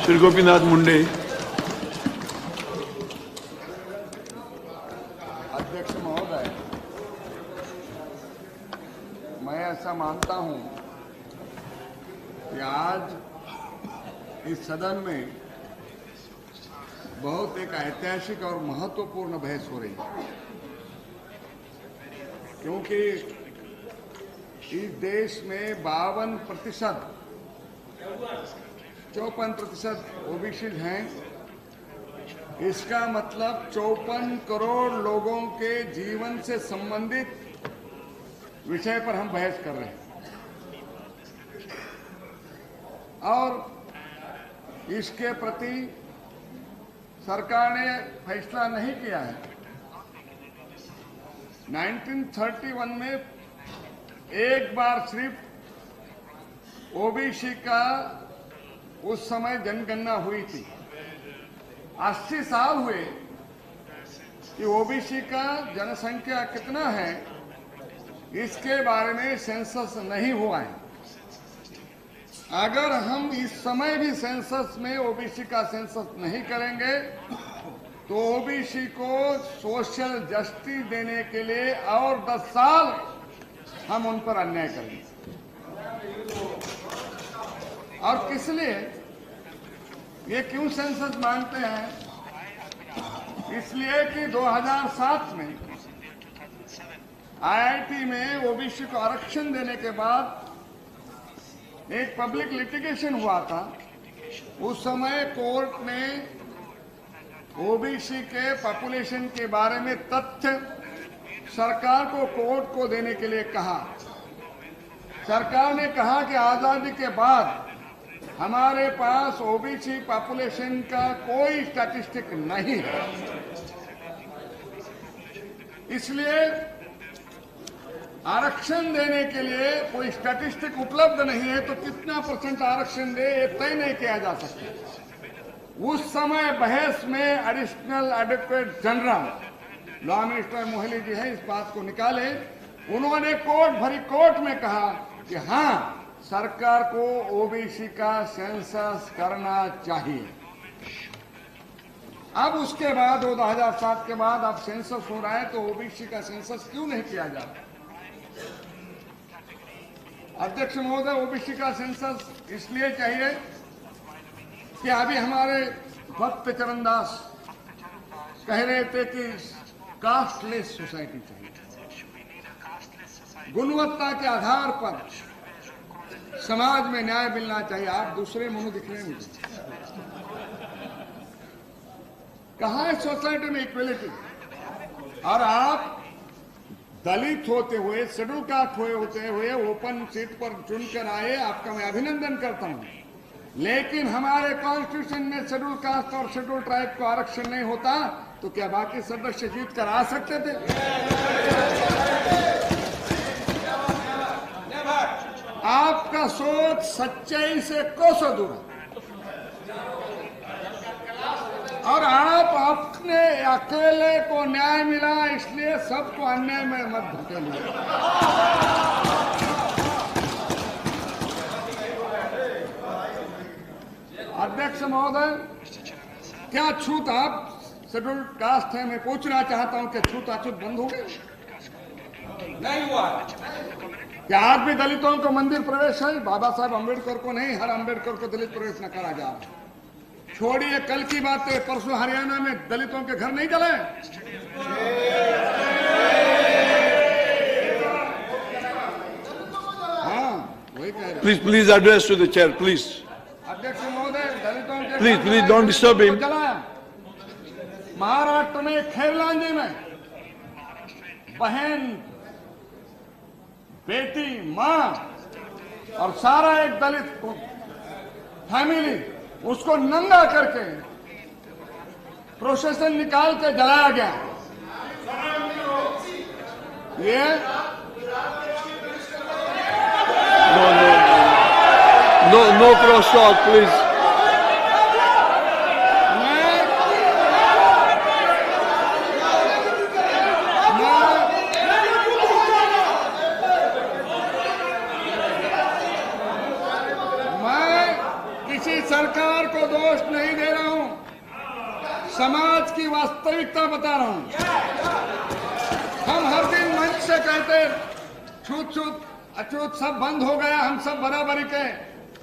श्री गोपीनाथ मुंडे। अध्यक्ष महोदय, मैं ऐसा मानता हूं कि आज इस सदन में बहुत एक ऐतिहासिक और महत्वपूर्ण बहस हो रही है, क्योंकि इस देश में 52% 54% ओबीसी हैं। इसका मतलब 54 करोड़ लोगों के जीवन से संबंधित विषय पर हम बहस कर रहे हैं और इसके प्रति सरकार ने फैसला नहीं किया है। 1931 में एक बार सिर्फ ओबीसी का उस समय जनगणना हुई थी। 80 साल हुए कि ओबीसी का जनसंख्या कितना है इसके बारे में सेंसस नहीं हुआ है। अगर हम इस समय भी सेंसस में ओबीसी का सेंसस नहीं करेंगे तो ओबीसी को सोशल जस्टिस देने के लिए और 10 साल हम उन पर अन्याय करेंगे। और किस लिए ये क्यों सेंसस मांगते हैं? इसलिए कि 2007 में आईआईटी में ओबीसी को आरक्षण देने के बाद एक पब्लिक लिटिगेशन हुआ था। उस समय कोर्ट ने ओबीसी के पॉपुलेशन के बारे में तथ्य सरकार को कोर्ट को देने के लिए कहा। सरकार ने कहा कि आजादी के बाद हमारे पास ओबीसी पॉपुलेशन का कोई स्टैटिस्टिक नहीं है, इसलिए आरक्षण देने के लिए कोई स्टैटिस्टिक उपलब्ध नहीं है, तो कितना % आरक्षण दे ये तय नहीं किया जा सकता। उस समय बहस में additional advocate general law minister Mohli ji है, इस बात को निकाले। उन्होंने कोर्ट में कहा कि हाँ, सरकार को ओबीसी का सेंसस करना चाहिए। अब उसके बाद 2007 के बाद अब सेंसस हो रहा है, तो ओबीसी का सेंसस क्यों नहीं किया जाता? अध्यक्ष महोदय, ओबीसी का सेंसस इसलिए चाहिए कि अभी हमारे भक्त चरणदास कह रहे थे कि कास्टलेस सोसाइटी चाहिए। गुणवत्ता के आधार पर समाज में न्याय मिलना चाहिए। आप दूसरे मुंह दिख रहे हैं मुझे। कहाँ है सोसाइटी में इक्वलिटी? और आप दलित होते हुए, शेड्यूल कास्ट होते हुए ओपन सीट पर चुनकर आए, आपका मैं अभिनंदन करता हूं। लेकिन हमारे कॉन्स्टिट्यूशन में शेड्यूल कास्ट और शेड्यूल ट्राइब को आरक्षण नहीं होता तो क्या बाकी सदस्य जीत कर आ सकते थे? आपका सोच सच्चाई से कोसों दूर है और आप अपने अकेले को न्याय मिला इसलिए सबको अन्याय में मत धकेलिए। अध्यक्ष महोदय, क्या छूत आप शेड्यूल कास्ट है? मैं पूछना चाहता हूं कि छूताछूत बंद हो गई? नहीं हुआ। क्या आज भी दलितों को मंदिर प्रवेश है? बाबा साहब अम्बेडकर को नहीं, हर अम्बेडकर को दलित प्रवेश न करा जा रहा। छोड़िए कल की बात है, परसों हरियाणा में दलितों के घर नहीं जले। हाँ, वही कह रहे। Please address to the chair please. अध्यक्ष महोदय, दलितों के please don't disturb him. Maharashtra में खेरलांजी में बहन, बेटी, माँ और सारा एक दलित फैमिली, उसको नंगा करके प्रोसेशन निकाल के जलाया गया। ये नो क्रॉस टॉक प्लीज। सरकार को दोष नहीं दे रहा हूं, समाज की वास्तविकता बता रहा हूं। हम हर दिन मंच से कहते छूत छूत अछूत सब बंद हो गया, हम सब बराबरी के,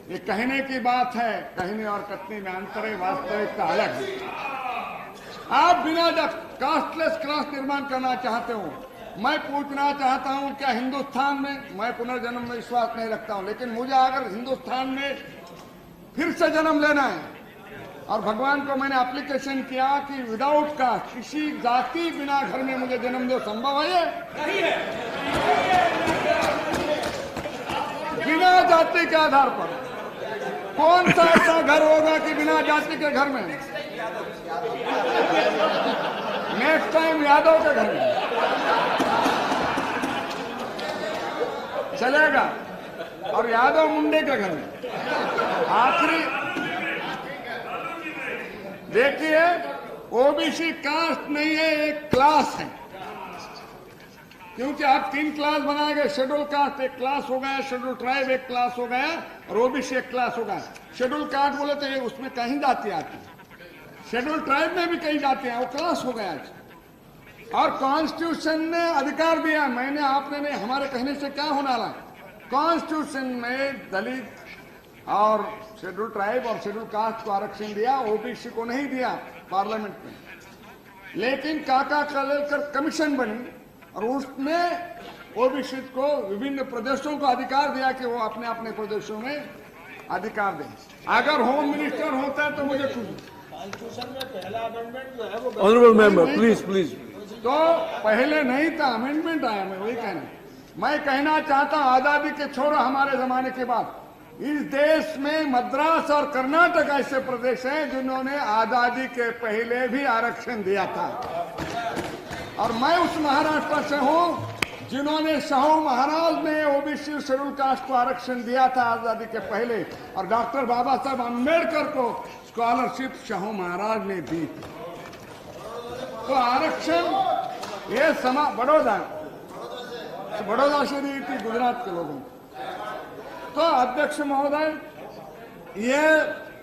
ये कहने की बात है, कहने और कथनी में अंतर है, वास्तविकता अलग है। आप बिना कास्टलेस क्लास निर्माण करना चाहते हो, मैं पूछना चाहता हूं क्या हिंदुस्तान में, मैं पुनर्जन्म में विश्वास नहीं रखता हूं, लेकिन मुझे अगर हिंदुस्तान में फिर से जन्म लेना है और भगवान को मैंने एप्लीकेशन किया कि विदाउट कास्ट, किसी जाति बिना घर में मुझे जन्म दो, संभव है ये? नहीं है। बिना जाति के आधार पर कौन सा ऐसा घर होगा कि बिना जाति के घर में? नेक्स्ट टाइम यादव के घर में चलेगा और यादव मुंडे के घर में। आखिरी देखिए, ओबीसी कास्ट नहीं है, एक क्लास है, क्योंकि आप 3 क्लास बनाए गए। शेड्यूल कास्ट एक क्लास हो गया, शेड्यूल ट्राइब एक क्लास हो गया और ओबीसी एक क्लास हो गया। शेड्यूल कास्ट बोले तो ये उसमें कहीं जाति आती है, शेड्यूल ट्राइब में भी कहीं जाते हैं, वो क्लास हो गया आज। और कॉन्स्टिट्यूशन ने अधिकार दिया, मैंने आपने नहीं, हमारे कहने से क्या होने वाला है? कॉन्स्टिट्यूशन में दलित और शेड्यूल ट्राइब और शेड्यूल कास्ट को आरक्षण दिया, ओबीसी को नहीं दिया पार्लियामेंट में। लेकिन काका कालेलकर कमीशन बनी और उसमें ओबीसी को विभिन्न प्रदेशों को अधिकार दिया कि वो अपने अपने प्रदेशों में अधिकार दें। अगर होम मिनिस्टर होता है तो मुझे कुछ कॉन्स्टिट्यूशन में पहला अमेंडमेंट जो है वो Honorable member, please, please. तो पहले नहीं था, अमेंडमेंट आया। मैं वही मैं कहना चाहता हूं, आजादी के छोड़ो हमारे जमाने के बाद इस देश में मद्रास और कर्नाटक ऐसे प्रदेश हैं जिन्होंने आजादी के पहले भी आरक्षण दिया था। और मैं उस महाराष्ट्र से हूं जिन्होंने शाहू महाराज ने ओबीसी शेड्यूल कास्ट को आरक्षण दिया था आजादी के पहले, और डॉक्टर बाबा साहब अम्बेडकर को स्कॉलरशिप शाहू महाराज ने दी थी। तो आरक्षण ये बड़ौदा से दी थी गुजरात के लोगों को। तो अध्यक्ष महोदय, ये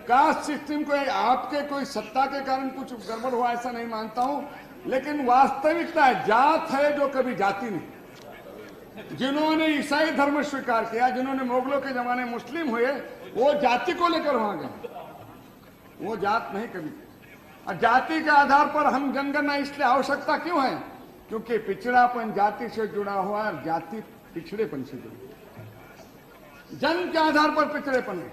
कास्ट सिस्टम को आपके कोई सत्ता के कारण कुछ गड़बड़ हुआ ऐसा नहीं मानता हूं, लेकिन वास्तविकता है, जात है जो कभी जाति नहीं। जिन्होंने ईसाई धर्म स्वीकार किया, जिन्होंने मुगलों के जमाने मुस्लिम हुए, वो जाति को लेकर वहां गए, वो जात नहीं कभी। और जाति के आधार पर हम जनगणना इसलिए आवश्यकता क्यों है? क्योंकि पिछड़ापन जाति से जुड़ा हुआ है, जाति पिछड़ेपन से जुड़ी, जन्म के आधार पर पिछड़ेपन है।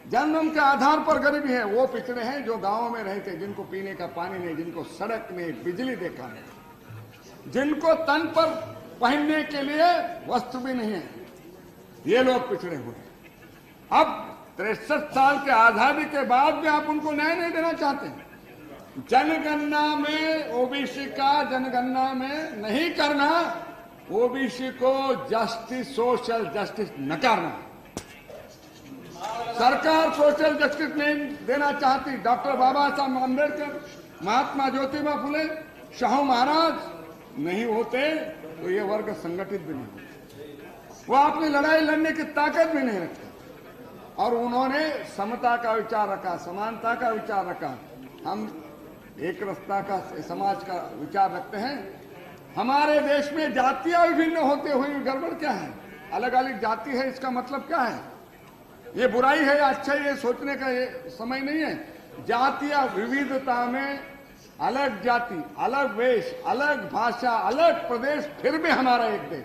जन्म के आधार पर गरीबी है। वो पिछड़े हैं जो गांवों में रहते, जिनको पीने का पानी नहीं, जिनको सड़क नहीं, बिजली देखा नहीं, जिनको तन पर पहनने के लिए वस्त्र भी नहीं है, ये लोग पिछड़े हुए। अब 63 साल के आजादी के बाद भी आप उनको न्याय नहीं देना चाहते। जनगणना में ओबीसी का जनगणना में नहीं करना, ओबीसी को जस्टिस, सोशल जस्टिस नकारना। सरकार सोशल जस्टिस नहीं देना चाहती। डॉक्टर बाबा साहब अम्बेडकर, महात्मा ज्योतिबा फुले, शाहू महाराज नहीं होते तो ये वर्ग संगठित भी नहीं होते, वो अपनी लड़ाई लड़ने की ताकत भी नहीं रखते। और उन्होंने समता का विचार रखा, समानता का विचार रखा। हम एक रास्ता का समाज का विचार रखते हैं। हमारे देश में जातियां विभिन्न होते हुए गड़बड़ क्या है? अलग अलग जाति है, इसका मतलब क्या है? ये बुराई है या अच्छा है, ये सोचने का ये समय नहीं है। जातियां विविधता में अलग जाति, अलग वेश, अलग भाषा, अलग प्रदेश, फिर भी हमारा एक देश।